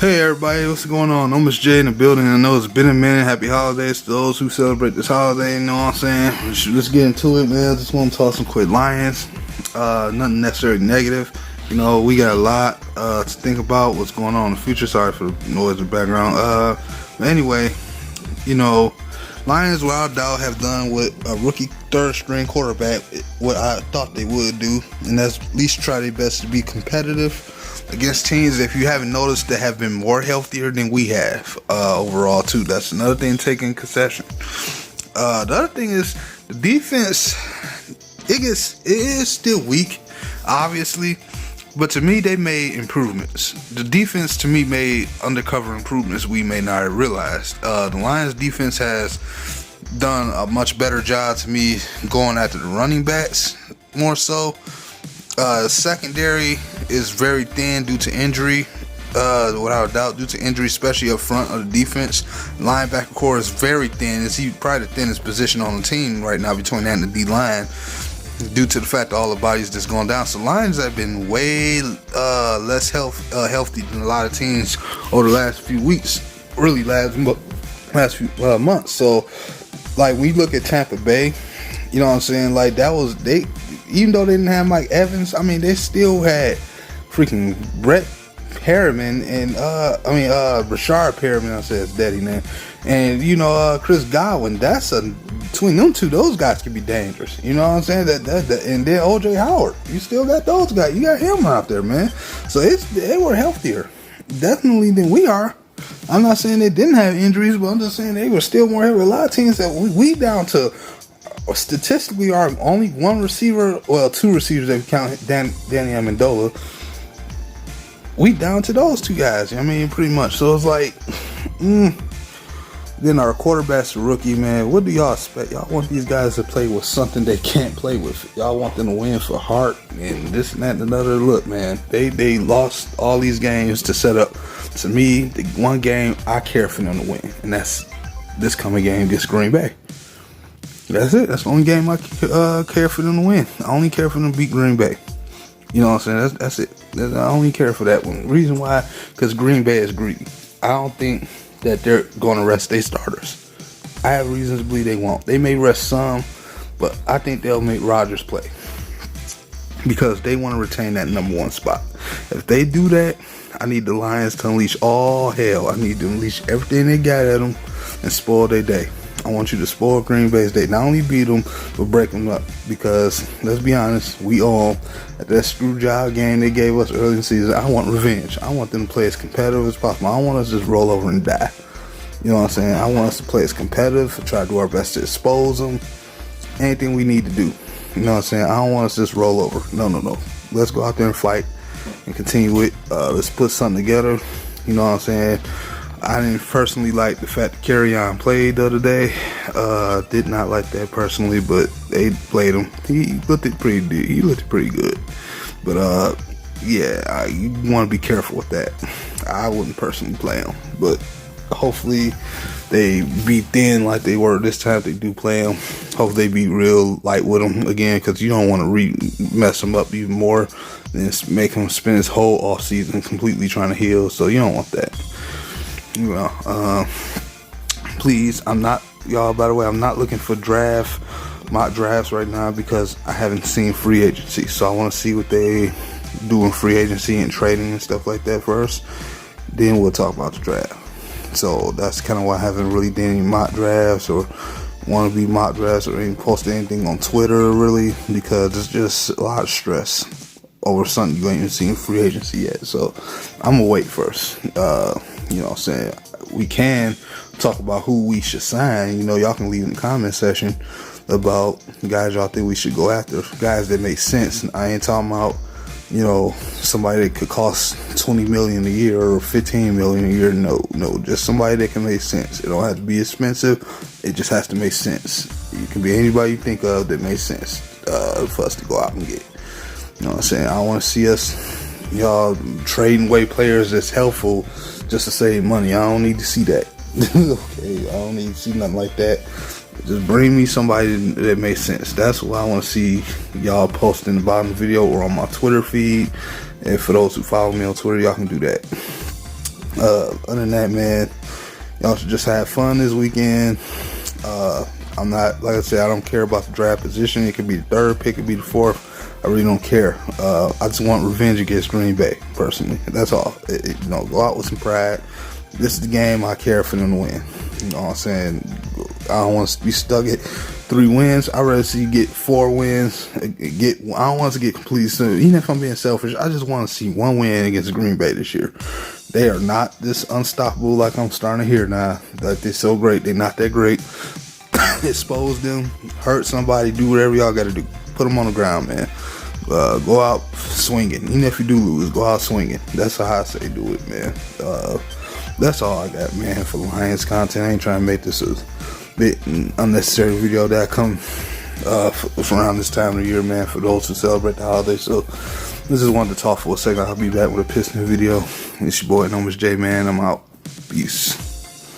Hey everybody, what's going on? Nomis J in the building. I know it's been a minute. Happy holidays to those who celebrate this holiday, you know what I'm saying? Let's get into it, man. Just want to talk some quick Lions. Nothing necessarily negative. You know, we got a lot to think about what's going on in the future. Sorry for the noise in the background. But anyway, you know, Lions without doubt have done what a rookie third string quarterback, what I thought they would do, and that's at least try their best to be competitive against teams, if you haven't noticed, that have been more healthier than we have overall too. That's another thing taking concession. The other thing is the defense. It is still weak, obviously, but to me they made improvements. The defense to me made undercover improvements we may not have realized. The Lions defense has done a much better job to me going after the running backs more so. Secondary is very thin due to injury, without a doubt, due to injury, especially up front of the defense. Linebacker core is very thin. It's probably the thinnest position on the team right now between that and the D line, due to the fact that all the bodies just going down. So Lions have been way less healthy than a lot of teams over the last few weeks, really last few months. So, like, we look at Tampa Bay, you know what I'm saying? Like, that was they. Even though they didn't have Mike Evans, I mean, they still had freaking Brett Perriman and Rashard Perriman, I said his daddy name, and you know Chris Godwin. Between them two, those guys can be dangerous. You know what I'm saying? That and then OJ Howard, you still got those guys. You got him out there, man. So they were healthier, definitely, than we are. I'm not saying they didn't have injuries, but I'm just saying they were still more healthy. A lot of teams that we down to. Statistically, are only one receiver, well, two receivers if you count Danny Amendola. We down to those two guys. I mean, pretty much. So it's like, then our quarterback's a rookie, man. What do y'all expect? Y'all want these guys to play with something they can't play with. Y'all want them to win for heart and this and that and another. Look, man, they lost all these games to set up. To me, the one game I care for them to win, and that's this coming game against Green Bay. That's it. That's the only game I care for them to win. I only care for them to beat Green Bay. You know what I'm saying? That's it. I only care for that one. Reason why? Because Green Bay is greedy. I don't think that they're going to rest their starters. I have reasons to believe they won't. They may rest some, but I think they'll make Rodgers play because they want to retain that number one spot. If they do that, I need the Lions to unleash all hell. I need to unleash everything they got at them and spoil their day. I want you to spoil Green Bay's day. Not only beat them, but break them up. Because, let's be honest, we all, at that screw job game they gave us early in the season, I want revenge. I want them to play as competitive as possible. I don't want us to just roll over and die. You know what I'm saying? I want us to play as competitive, try to do our best to expose them. Anything we need to do. You know what I'm saying? I don't want us to just roll over. No. Let's go out there and fight and continue it. Let's put something together. You know what I'm saying? I didn't personally like the fact that Kerryon played the other day. Did not like that personally, but they played him. He looked pretty good. But yeah, you want to be careful with that. I wouldn't personally play him, but hopefully they be thin like they were this time. If they do play him, hopefully they be real light with him again, because you don't want to mess him up even more and make him spend his whole off season completely trying to heal. So you don't want that. You know, please, I'm not, y'all, by the way, I'm not looking for mock drafts right now because I haven't seen free agency. So I want to see what they do in free agency and trading and stuff like that first. Then we'll talk about the draft. So that's kind of why I haven't really done any mock drafts or want to be mock drafts or even post anything on Twitter, really, because it's just a lot of stress over something you ain't even seen free agency yet. So I'm gonna wait first. You know what I'm saying? We can talk about who we should sign. You know, y'all can leave in the comment section about guys y'all think we should go after. Guys that make sense. I ain't talking about, you know, somebody that could cost $20 million a year or $15 million a year. No, just somebody that can make sense. It don't have to be expensive. It just has to make sense. It can be anybody you think of that makes sense for us to go out and get. You know what I'm saying? I want to see us, y'all, trading away players that's helpful just to save money. I don't need to see that. Okay, I don't need to see nothing like that. Just bring me somebody that makes sense. That's what I want to see y'all post in the bottom of the video or on my Twitter feed. And for those who follow me on Twitter, y'all can do that. Other than that, man, y'all should just have fun this weekend. I'm not, like I said, I don't care about the draft position. It could be the third pick, it could be the fourth. I really don't care. I just want revenge against Green Bay, personally. That's all. You know, go out with some pride. This is the game. I care for them to win. You know what I'm saying? I don't want to be stuck at 3 wins. I'd rather see you get 4 wins. I don't want to get completely soon. Even if I'm being selfish, I just want to see 1 win against Green Bay this year. They are not this unstoppable like I'm starting to hear now. Like, they're so great. They're not that great. Expose them, hurt somebody, do whatever y'all got to do. Put them on the ground, man. Go out swinging. Even if you do lose, go out swinging. That's how I say do it, man. That's all I got, man, for Lions content. I ain't trying to make this a bit unnecessary video that come around this time of the year, man, for those who celebrate the holidays. So this is one to talk for a second. I'll be back with a Piston video. It's your boy Nomis J, man. I'm out. Peace.